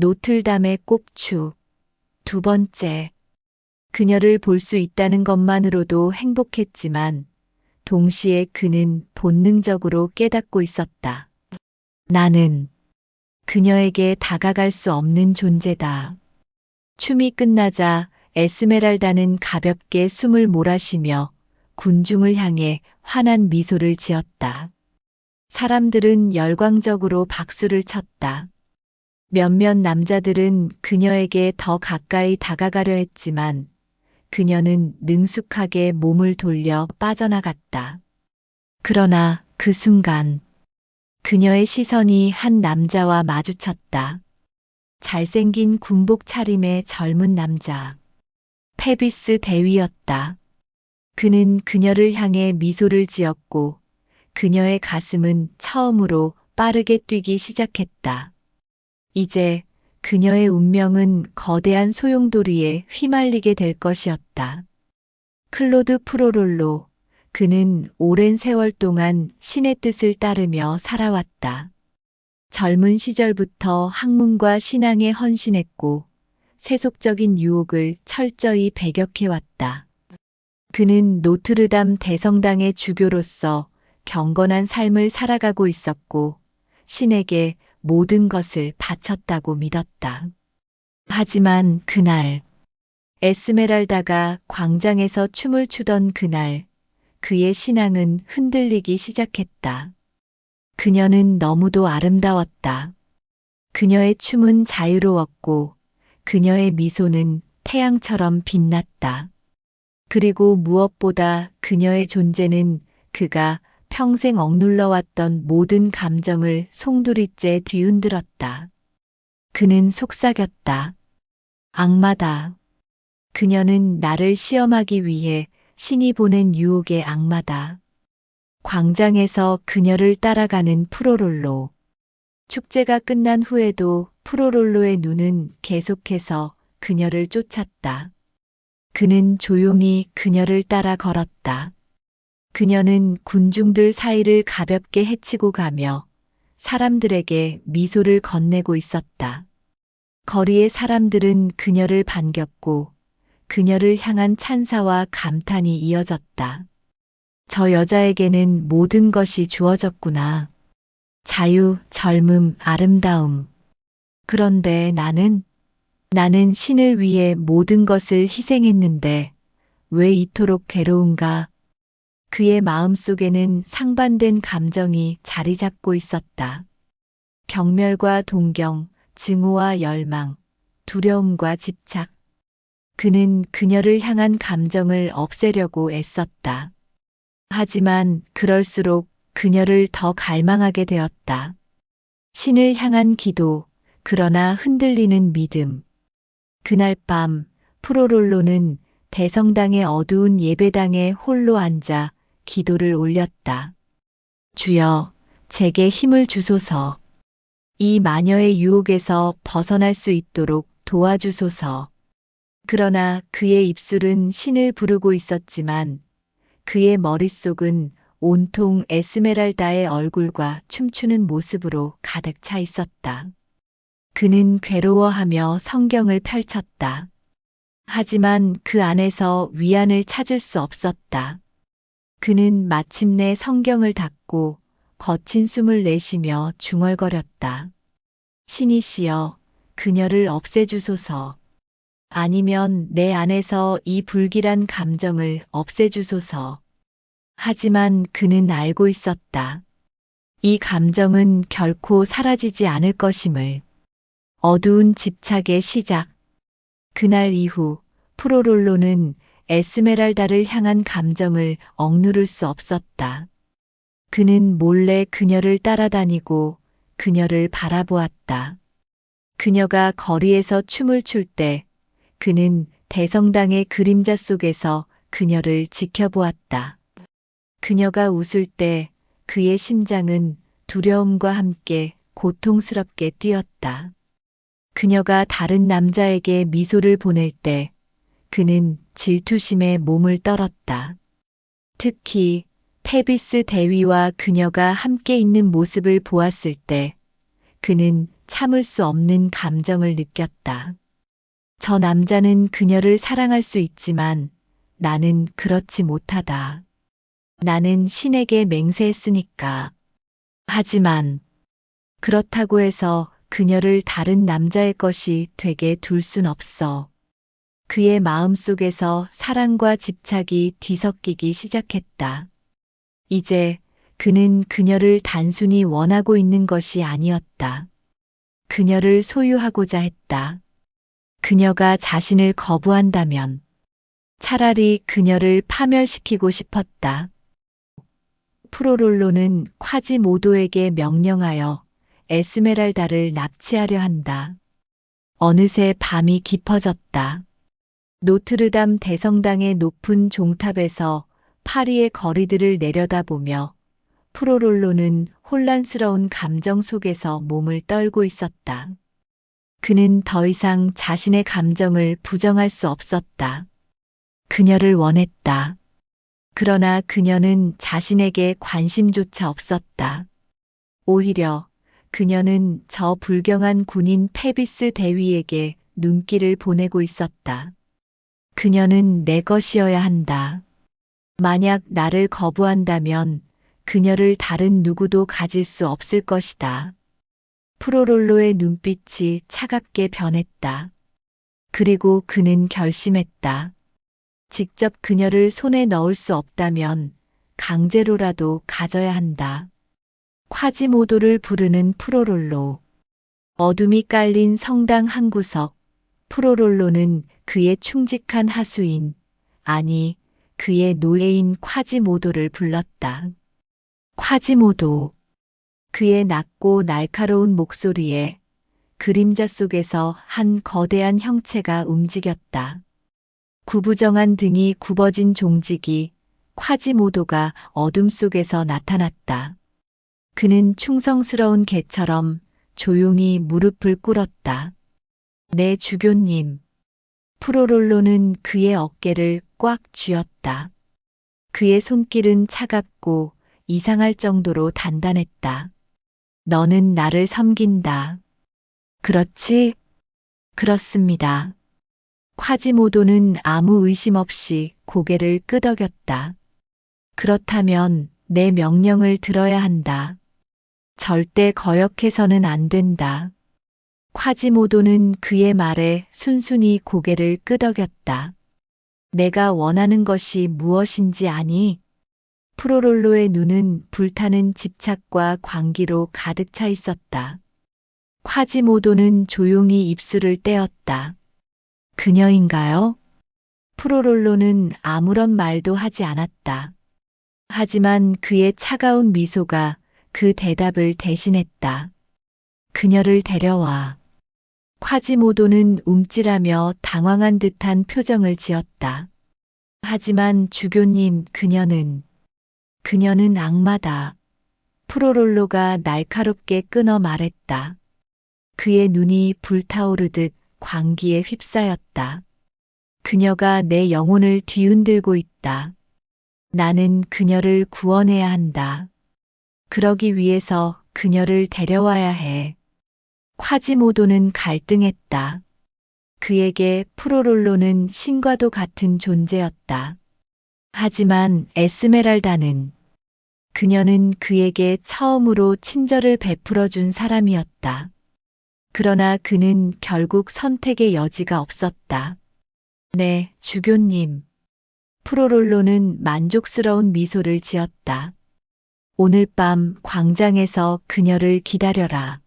노틀담의 꼽추. 두 번째, 그녀를 볼 수 있다는 것만으로도 행복했지만 동시에 그는 본능적으로 깨닫고 있었다. 나는 그녀에게 다가갈 수 없는 존재다. 춤이 끝나자 에스메랄다는 가볍게 숨을 몰아쉬며 군중을 향해 환한 미소를 지었다. 사람들은 열광적으로 박수를 쳤다. 몇몇 남자들은 그녀에게 더 가까이 다가가려 했지만 그녀는 능숙하게 몸을 돌려 빠져나갔다. 그러나 그 순간 그녀의 시선이 한 남자와 마주쳤다. 잘생긴 군복 차림의 젊은 남자. 페비스 대위였다. 그는 그녀를 향해 미소를 지었고 그녀의 가슴은 처음으로 빠르게 뛰기 시작했다. 이제 그녀의 운명은 거대한 소용돌이에 휘말리게 될 것이었다. 클로드 프로롤로, 그는 오랜 세월 동안 신의 뜻을 따르며 살아왔다. 젊은 시절부터 학문과 신앙에 헌신했고 세속적인 유혹을 철저히 배격해왔다. 그는 노트르담 대성당의 주교로서 경건한 삶을 살아가고 있었고 신에게 모든 것을 바쳤다고 믿었다. 하지만 그날, 에스메랄다가 광장에서 춤을 추던 그날, 그의 신앙은 흔들리기 시작했다. 그녀는 너무도 아름다웠다. 그녀의 춤은 자유로웠고 그녀의 미소는 태양처럼 빛났다. 그리고 무엇보다 그녀의 존재는 그가 평생 억눌러왔던 모든 감정을 송두리째 뒤흔들었다. 그는 속삭였다. 악마다. 그녀는 나를 시험하기 위해 신이 보낸 유혹의 악마다. 광장에서 그녀를 따라가는 프로롤로. 축제가 끝난 후에도 프로롤로의 눈은 계속해서 그녀를 쫓았다. 그는 조용히 그녀를 따라 걸었다. 그녀는 군중들 사이를 가볍게 헤치고 가며 사람들에게 미소를 건네고 있었다. 거리의 사람들은 그녀를 반겼고 그녀를 향한 찬사와 감탄이 이어졌다. 저 여자에게는 모든 것이 주어졌구나. 자유, 젊음, 아름다움. 그런데 나는 신을 위해 모든 것을 희생했는데 왜 이토록 괴로운가? 그의 마음속에는 상반된 감정이 자리 잡고 있었다. 경멸과 동경, 증오와 열망, 두려움과 집착. 그는 그녀를 향한 감정을 없애려고 애썼다. 하지만 그럴수록 그녀를 더 갈망하게 되었다. 신을 향한 기도, 그러나 흔들리는 믿음. 그날 밤 프로롤로는 대성당의 어두운 예배당에 홀로 앉아 기도를 올렸다. 주여, 제게 힘을 주소서. 이 마녀의 유혹에서 벗어날 수 있도록 도와주소서. 그러나 그의 입술은 신을 부르고 있었지만 그의 머릿속은 온통 에스메랄다의 얼굴과 춤추는 모습으로 가득 차 있었다. 그는 괴로워하며 성경을 펼쳤다. 하지만 그 안에서 위안을 찾을 수 없었다. 그는 마침내 성경을 닫고 거친 숨을 내쉬며 중얼거렸다. 신이시여, 그녀를 없애주소서. 아니면 내 안에서 이 불길한 감정을 없애주소서. 하지만 그는 알고 있었다. 이 감정은 결코 사라지지 않을 것임을. 어두운 집착의 시작. 그날 이후 프로롤로는 에스메랄다를 향한 감정을 억누를 수 없었다. 그는 몰래 그녀를 따라다니고 그녀를 바라보았다. 그녀가 거리에서 춤을 출 때 그는 대성당의 그림자 속에서 그녀를 지켜보았다. 그녀가 웃을 때 그의 심장은 두려움과 함께 고통스럽게 뛰었다. 그녀가 다른 남자에게 미소를 보낼 때 그는 질투심에 몸을 떨었다. 특히 페비스 대위와 그녀가 함께 있는 모습을 보았을 때 그는 참을 수 없는 감정을 느꼈다. 저 남자는 그녀를 사랑할 수 있지만 나는 그렇지 못하다. 나는 신에게 맹세했으니까. 하지만 그렇다고 해서 그녀를 다른 남자의 것이 되게 둘 순 없어. 그의 마음속에서 사랑과 집착이 뒤섞이기 시작했다. 이제 그는 그녀를 단순히 원하고 있는 것이 아니었다. 그녀를 소유하고자 했다. 그녀가 자신을 거부한다면 차라리 그녀를 파멸시키고 싶었다. 프로롤로는 콰지모도에게 명령하여 에스메랄다를 납치하려 한다. 어느새 밤이 깊어졌다. 노트르담 대성당의 높은 종탑에서 파리의 거리들을 내려다보며 프로롤로는 혼란스러운 감정 속에서 몸을 떨고 있었다. 그는 더 이상 자신의 감정을 부정할 수 없었다. 그녀를 원했다. 그러나 그녀는 자신에게 관심조차 없었다. 오히려 그녀는 저 불경한 군인 페비스 대위에게 눈길을 보내고 있었다. 그녀는 내 것이어야 한다. 만약 나를 거부한다면 그녀를 다른 누구도 가질 수 없을 것이다. 프로롤로의 눈빛이 차갑게 변했다. 그리고 그는 결심했다. 직접 그녀를 손에 넣을 수 없다면 강제로라도 가져야 한다. 콰지모도를 부르는 프로롤로. 어둠이 깔린 성당 한 구석. 프로롤로는 그의 충직한 하수인, 아니 그의 노예인 콰지모도를 불렀다. 콰지모도. 그의 낮고 날카로운 목소리에 그림자 속에서 한 거대한 형체가 움직였다. 구부정한 등이 굽어진 종직이 콰지모도가 어둠 속에서 나타났다. 그는 충성스러운 개처럼 조용히 무릎을 꿇었다. 내 주교님. 프로롤로는 그의 어깨를 꽉 쥐었다. 그의 손길은 차갑고 이상할 정도로 단단했다. 너는 나를 섬긴다. 그렇지? 그렇습니다. 콰지모도는 아무 의심 없이 고개를 끄덕였다. 그렇다면 내 명령을 들어야 한다. 절대 거역해서는 안 된다. 콰지모도는 그의 말에 순순히 고개를 끄덕였다. 내가 원하는 것이 무엇인지 아니? 프로롤로의 눈은 불타는 집착과 광기로 가득 차 있었다. 콰지모도는 조용히 입술을 떼었다. 그녀인가요? 프로롤로는 아무런 말도 하지 않았다. 하지만 그의 차가운 미소가 그 대답을 대신했다. 그녀를 데려와. 콰지모도는 움찔하며 당황한 듯한 표정을 지었다. 하지만 주교님, 그녀는 악마다. 프로롤로가 날카롭게 끊어 말했다. 그의 눈이 불타오르듯 광기에 휩싸였다. 그녀가 내 영혼을 뒤흔들고 있다. 나는 그녀를 구원해야 한다. 그러기 위해서 그녀를 데려와야 해. 콰지모도는 갈등했다. 그에게 프로롤로는 신과도 같은 존재였다. 하지만 에스메랄다는 그녀는 그에게 처음으로 친절을 베풀어 준 사람이었다. 그러나 그는 결국 선택의 여지가 없었다. 네, 주교님. 프로롤로는 만족스러운 미소를 지었다. 오늘 밤 광장에서 그녀를 기다려라.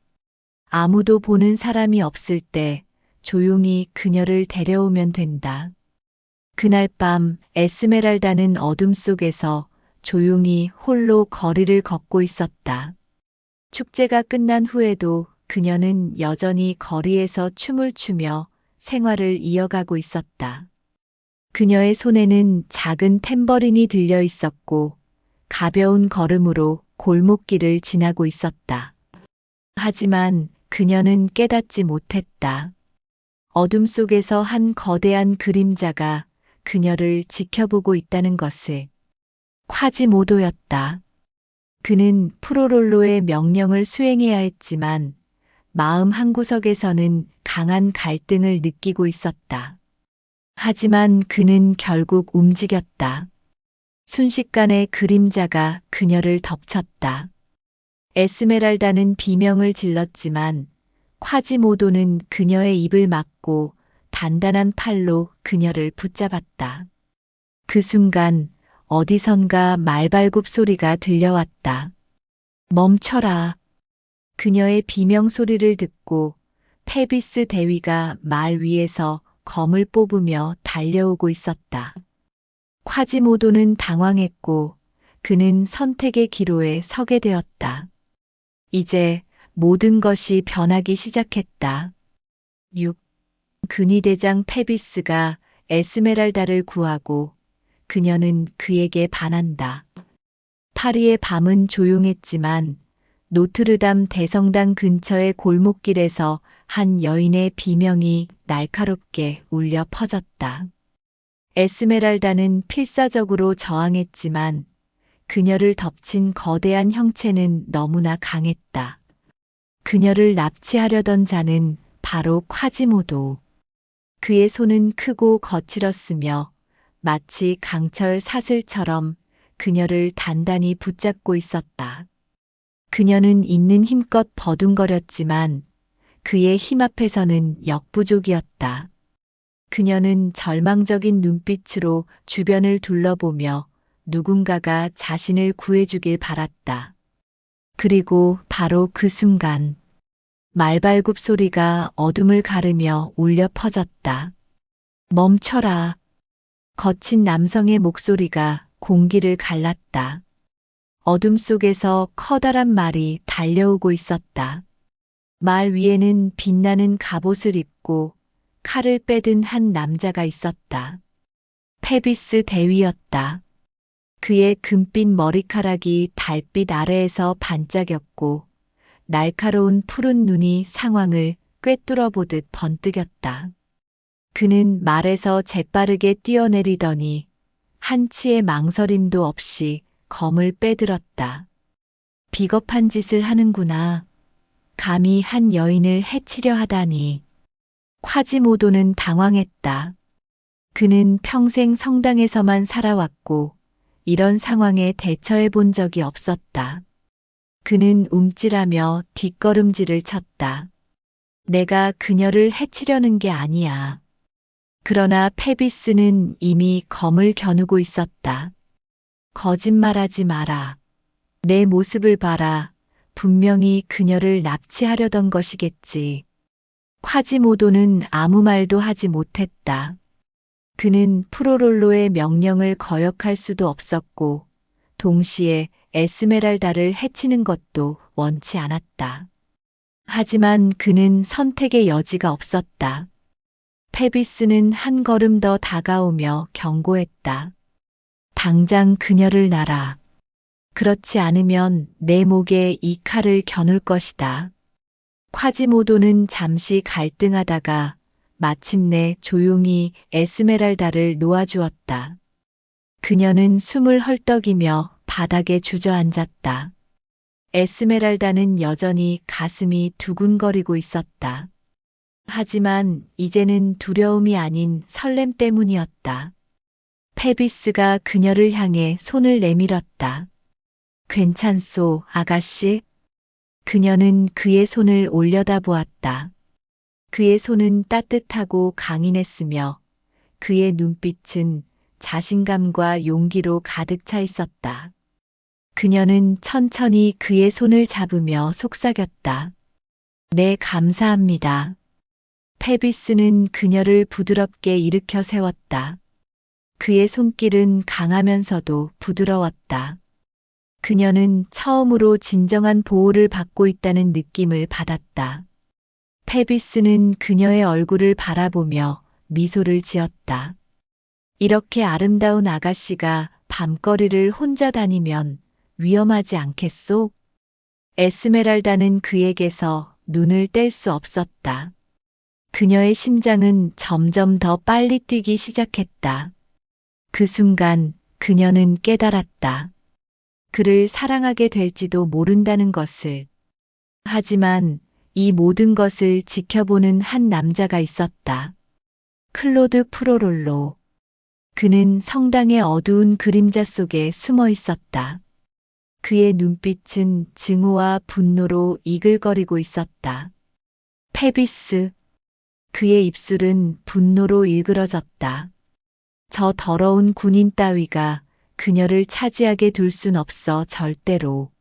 아무도 보는 사람이 없을 때 조용히 그녀를 데려오면 된다. 그날 밤 에스메랄다는 어둠 속에서 조용히 홀로 거리를 걷고 있었다. 축제가 끝난 후에도 그녀는 여전히 거리에서 춤을 추며 생활을 이어가고 있었다. 그녀의 손에는 작은 탬버린이 들려 있었고 가벼운 걸음으로 골목길을 지나고 있었다. 하지만 그녀는 깨닫지 못했다. 어둠 속에서 한 거대한 그림자가 그녀를 지켜보고 있다는 것을. 콰지모도였다. 그는 프로롤로의 명령을 수행해야 했지만 마음 한구석에서는 강한 갈등을 느끼고 있었다. 하지만 그는 결국 움직였다. 순식간에 그림자가 그녀를 덮쳤다. 에스메랄다는 비명을 질렀지만 콰지모도는 그녀의 입을 막고 단단한 팔로 그녀를 붙잡았다. 그 순간 어디선가 말발굽 소리가 들려왔다. 멈춰라. 그녀의 비명 소리를 듣고 페비스 대위가 말 위에서 검을 뽑으며 달려오고 있었다. 콰지모도는 당황했고 그는 선택의 기로에 서게 되었다. 이제 모든 것이 변하기 시작했다. 6. 근위대장 페비스가 에스메랄다를 구하고 그녀는 그에게 반한다. 파리의 밤은 조용했지만 노트르담 대성당 근처의 골목길에서 한 여인의 비명이 날카롭게 울려 퍼졌다. 에스메랄다는 필사적으로 저항했지만 그녀를 덮친 거대한 형체는 너무나 강했다. 그녀를 납치하려던 자는 바로 콰지모도. 그의 손은 크고 거칠었으며 마치 강철 사슬처럼 그녀를 단단히 붙잡고 있었다. 그녀는 있는 힘껏 버둥거렸지만 그의 힘 앞에서는 역부족이었다. 그녀는 절망적인 눈빛으로 주변을 둘러보며 누군가가 자신을 구해주길 바랐다. 그리고 바로 그 순간 말발굽 소리가 어둠을 가르며 울려 퍼졌다. 멈춰라. 거친 남성의 목소리가 공기를 갈랐다. 어둠 속에서 커다란 말이 달려오고 있었다. 말 위에는 빛나는 갑옷을 입고 칼을 빼든 한 남자가 있었다. 페비스 대위였다. 그의 금빛 머리카락이 달빛 아래에서 반짝였고 날카로운 푸른 눈이 상황을 꿰뚫어 보듯 번뜩였다. 그는 말에서 재빠르게 뛰어내리더니 한치의 망설임도 없이 검을 빼들었다. 비겁한 짓을 하는구나. 감히 한 여인을 해치려 하다니. 콰지모도는 당황했다. 그는 평생 성당에서만 살아왔고 이런 상황에 대처해 본 적이 없었다. 그는 움찔하며 뒷걸음질을 쳤다. 내가 그녀를 해치려는 게 아니야. 그러나 페비스는 이미 검을 겨누고 있었다. 거짓말하지 마라. 내 모습을 봐라. 분명히 그녀를 납치하려던 것이겠지. 콰지모도는 아무 말도 하지 못했다. 그는 프로롤로의 명령을 거역할 수도 없었고 동시에 에스메랄다를 해치는 것도 원치 않았다. 하지만 그는 선택의 여지가 없었다. 페비스는 한 걸음 더 다가오며 경고했다. 당장 그녀를 놔라. 그렇지 않으면 내 목에 이 칼을 겨눌 것이다. 콰지모도는 잠시 갈등하다가 마침내 조용히 에스메랄다를 놓아주었다. 그녀는 숨을 헐떡이며 바닥에 주저앉았다. 에스메랄다는 여전히 가슴이 두근거리고 있었다. 하지만 이제는 두려움이 아닌 설렘 때문이었다. 페비스가 그녀를 향해 손을 내밀었다. 괜찮소, 아가씨? 그녀는 그의 손을 올려다보았다. 그의 손은 따뜻하고 강인했으며 그의 눈빛은 자신감과 용기로 가득 차 있었다. 그녀는 천천히 그의 손을 잡으며 속삭였다. 네, 감사합니다. 페비스는 그녀를 부드럽게 일으켜 세웠다. 그의 손길은 강하면서도 부드러웠다. 그녀는 처음으로 진정한 보호를 받고 있다는 느낌을 받았다. 페비스는 그녀의 얼굴을 바라보며 미소를 지었다. 이렇게 아름다운 아가씨가 밤거리를 혼자 다니면 위험하지 않겠소? 에스메랄다는 그에게서 눈을 뗄 수 없었다. 그녀의 심장은 점점 더 빨리 뛰기 시작했다. 그 순간 그녀는 깨달았다. 그를 사랑하게 될지도 모른다는 것을. 하지만 이 모든 것을 지켜보는 한 남자가 있었다. 클로드 프로롤로. 그는 성당의 어두운 그림자 속에 숨어 있었다. 그의 눈빛은 증오와 분노로 이글거리고 있었다. 페비스. 그의 입술은 분노로 일그러졌다. 저 더러운 군인 따위가 그녀를 차지하게 둘 순 없어 절대로.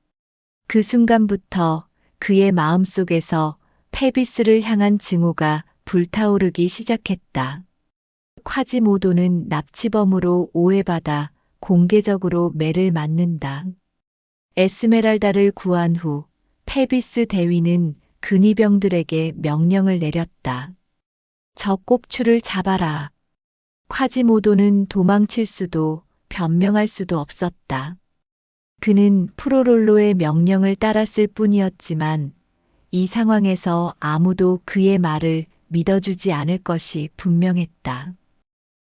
그 순간부터 그의 마음속에서 페비스를 향한 증오가 불타오르기 시작했다. 콰지모도는 납치범으로 오해받아 공개적으로 매를 맞는다. 에스메랄다를 구한 후 페비스 대위는 근위병들에게 명령을 내렸다. 저 꼽추를 잡아라. 콰지모도는 도망칠 수도 변명할 수도 없었다. 그는 프로롤로의 명령을 따랐을 뿐이었지만 이 상황에서 아무도 그의 말을 믿어주지 않을 것이 분명했다.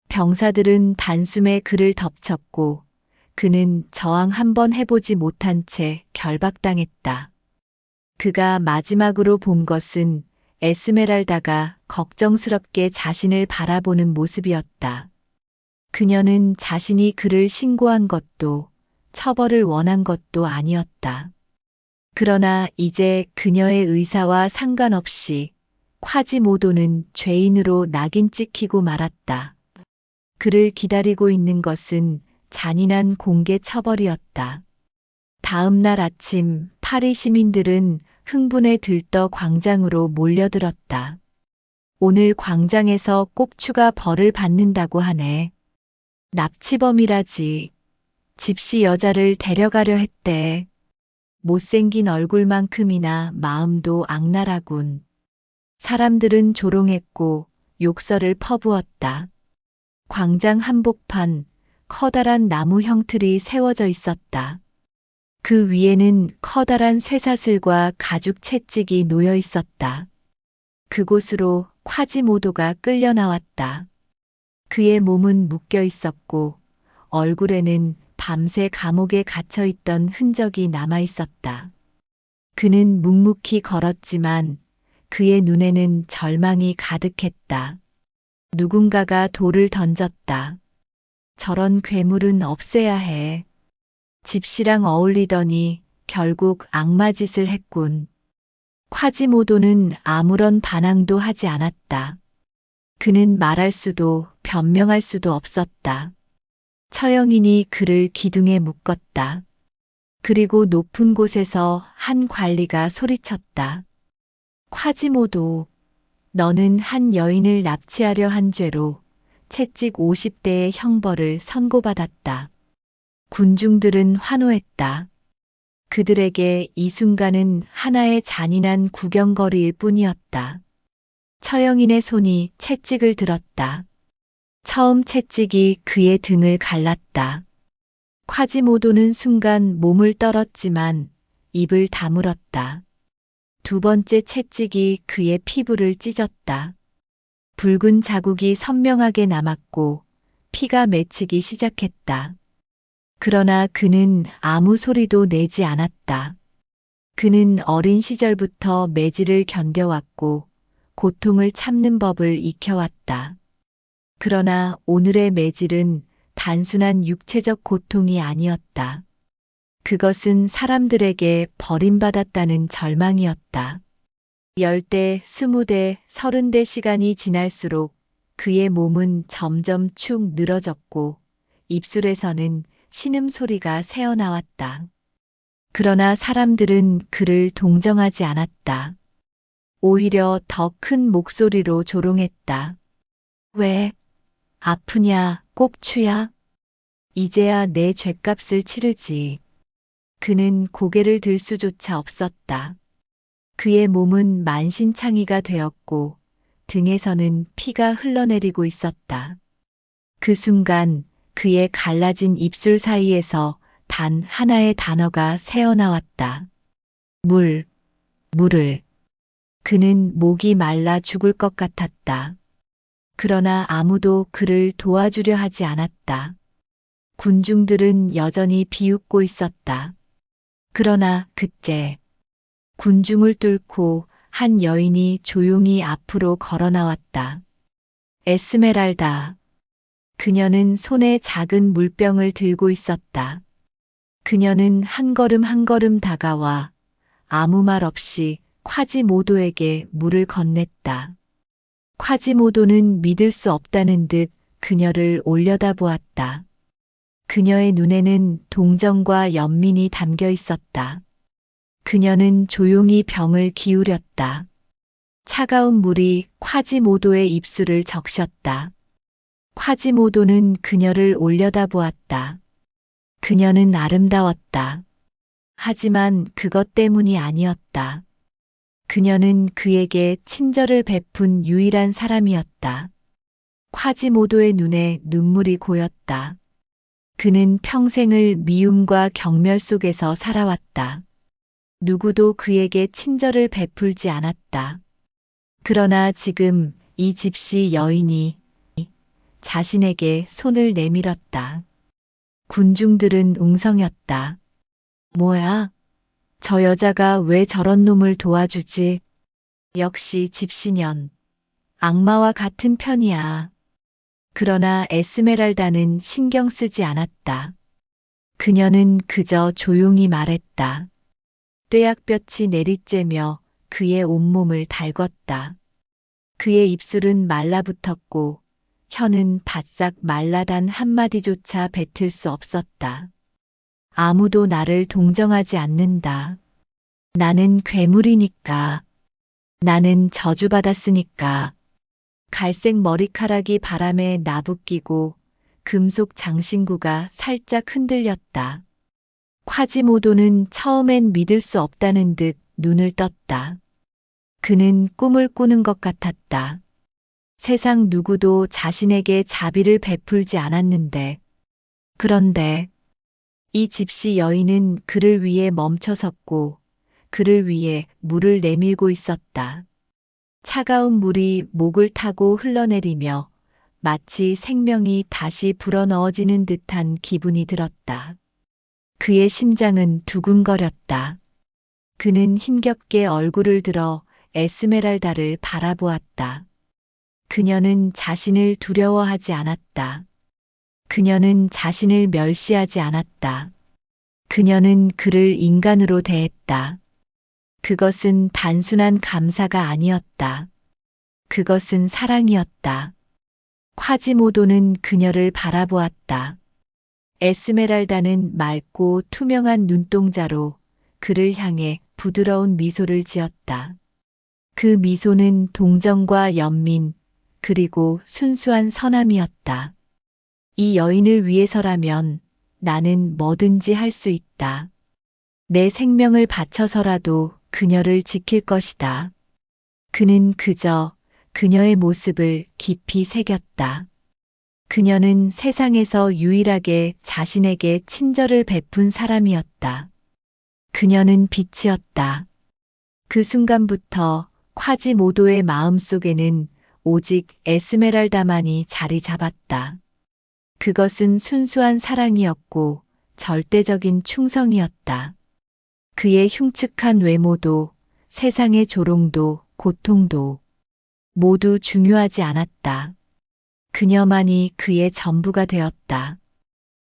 병사들은 단숨에 그를 덮쳤고 그는 저항 한번 해보지 못한 채 결박당했다. 그가 마지막으로 본 것은 에스메랄다가 걱정스럽게 자신을 바라보는 모습이었다. 그녀는 자신이 그를 신고한 것도 처벌을 원한 것도 아니었다. 그러나 이제 그녀의 의사와 상관없이 콰지모도는 죄인으로 낙인 찍히고 말았다. 그를 기다리고 있는 것은 잔인한 공개 처벌이었다. 다음 날 아침 파리 시민들은 흥분에 들떠 광장으로 몰려들었다. 오늘 광장에서 꼽추가 벌을 받는다고 하네. 납치범이라지. 집시 여자를 데려가려 했대. 못생긴 얼굴만큼이나 마음도 악랄하군. 사람들은 조롱했고 욕설을 퍼부었다. 광장 한복판 커다란 나무 형틀이 세워져 있었다. 그 위에는 커다란 쇠사슬과 가죽 채찍이 놓여 있었다. 그곳으로 콰지모도가 끌려 나왔다. 그의 몸은 묶여 있었고 얼굴에는 밤새 감옥에 갇혀 있던 흔적이 남아 있었다. 그는 묵묵히 걸었지만 그의 눈에는 절망이 가득했다. 누군가가 돌을 던졌다. 저런 괴물은 없애야 해. 집시랑 어울리더니 결국 악마짓을 했군. 콰지모도는 아무런 반항도 하지 않았다. 그는 말할 수도 변명할 수도 없었다. 처형인이 그를 기둥에 묶었다. 그리고 높은 곳에서 한 관리가 소리쳤다. 콰지모도, 너는 한 여인을 납치하려 한 죄로 채찍 50대의 형벌을 선고받았다. 군중들은 환호했다. 그들에게 이 순간은 하나의 잔인한 구경거리일 뿐이었다. 처형인의 손이 채찍을 들었다. 처음 채찍이 그의 등을 갈랐다. 콰지모도는 순간 몸을 떨었지만 입을 다물었다. 두 번째 채찍이 그의 피부를 찢었다. 붉은 자국이 선명하게 남았고 피가 맺히기 시작했다. 그러나 그는 아무 소리도 내지 않았다. 그는 어린 시절부터 매질을 견뎌왔고 고통을 참는 법을 익혀왔다. 그러나 오늘의 매질은 단순한 육체적 고통이 아니었다. 그것은 사람들에게 버림받았다는 절망이었다. 10대, 20대, 30대 시간이 지날수록 그의 몸은 점점 축 늘어졌고 입술에서는 신음소리가 새어나왔다. 그러나 사람들은 그를 동정하지 않았다. 오히려 더 큰 목소리로 조롱했다. 왜? 아프냐, 꼽추야? 이제야 내 죗값을 치르지. 그는 고개를 들 수조차 없었다. 그의 몸은 만신창이가 되었고 등에서는 피가 흘러내리고 있었다. 그 순간 그의 갈라진 입술 사이에서 단 하나의 단어가 새어나왔다. 물을. 그는 목이 말라 죽을 것 같았다. 그러나 아무도 그를 도와주려 하지 않았다. 군중들은 여전히 비웃고 있었다. 그러나 그때 군중을 뚫고 한 여인이 조용히 앞으로 걸어 나왔다. 에스메랄다. 그녀는 손에 작은 물병을 들고 있었다. 그녀는 한 걸음 한 걸음 다가와 아무 말 없이 콰지모도에게 물을 건넸다. 콰지모도는 믿을 수 없다는 듯 그녀를 올려다보았다. 그녀의 눈에는 동정과 연민이 담겨 있었다. 그녀는 조용히 병을 기울였다. 차가운 물이 콰지모도의 입술을 적셨다. 콰지모도는 그녀를 올려다보았다. 그녀는 아름다웠다. 하지만 그것 때문이 아니었다. 그녀는 그에게 친절을 베푼 유일한 사람이었다. 콰지모도의 눈에 눈물이 고였다. 그는 평생을 미움과 경멸 속에서 살아왔다. 누구도 그에게 친절을 베풀지 않았다. 그러나 지금 이 집시 여인이 자신에게 손을 내밀었다. 군중들은 웅성였다. 뭐야? 저 여자가 왜 저런 놈을 도와주지? 역시 집시년. 악마와 같은 편이야. 그러나 에스메랄다는 신경 쓰지 않았다. 그녀는 그저 조용히 말했다. 뙤약볕이 내리쬐며 그의 온몸을 달궜다. 그의 입술은 말라붙었고 혀는 바싹 말라 단 한마디조차 뱉을 수 없었다. 아무도 나를 동정하지 않는다. 나는 괴물이니까. 나는 저주받았으니까. 갈색 머리카락이 바람에 나부끼고 금속 장신구가 살짝 흔들렸다. 콰지모도는 처음엔 믿을 수 없다는 듯 눈을 떴다. 그는 꿈을 꾸는 것 같았다. 세상 누구도 자신에게 자비를 베풀지 않았는데. 그런데 이 집시 여인은 그를 위해 멈춰섰고 그를 위해 물을 내밀고 있었다. 차가운 물이 목을 타고 흘러내리며 마치 생명이 다시 불어넣어지는 듯한 기분이 들었다. 그의 심장은 두근거렸다. 그는 힘겹게 얼굴을 들어 에스메랄다를 바라보았다. 그녀는 자신을 두려워하지 않았다. 그녀는 자신을 멸시하지 않았다. 그녀는 그를 인간으로 대했다. 그것은 단순한 감사가 아니었다. 그것은 사랑이었다. 콰지모도는 그녀를 바라보았다. 에스메랄다는 맑고 투명한 눈동자로 그를 향해 부드러운 미소를 지었다. 그 미소는 동정과 연민, 그리고 순수한 선함이었다. 이 여인을 위해서라면 나는 뭐든지 할 수 있다. 내 생명을 바쳐서라도 그녀를 지킬 것이다. 그는 그저 그녀의 모습을 깊이 새겼다. 그녀는 세상에서 유일하게 자신에게 친절을 베푼 사람이었다. 그녀는 빛이었다. 그 순간부터 콰지모도의 마음속에는 오직 에스메랄다만이 자리 잡았다. 그것은 순수한 사랑이었고 절대적인 충성이었다. 그의 흉측한 외모도 세상의 조롱도 고통도 모두 중요하지 않았다. 그녀만이 그의 전부가 되었다.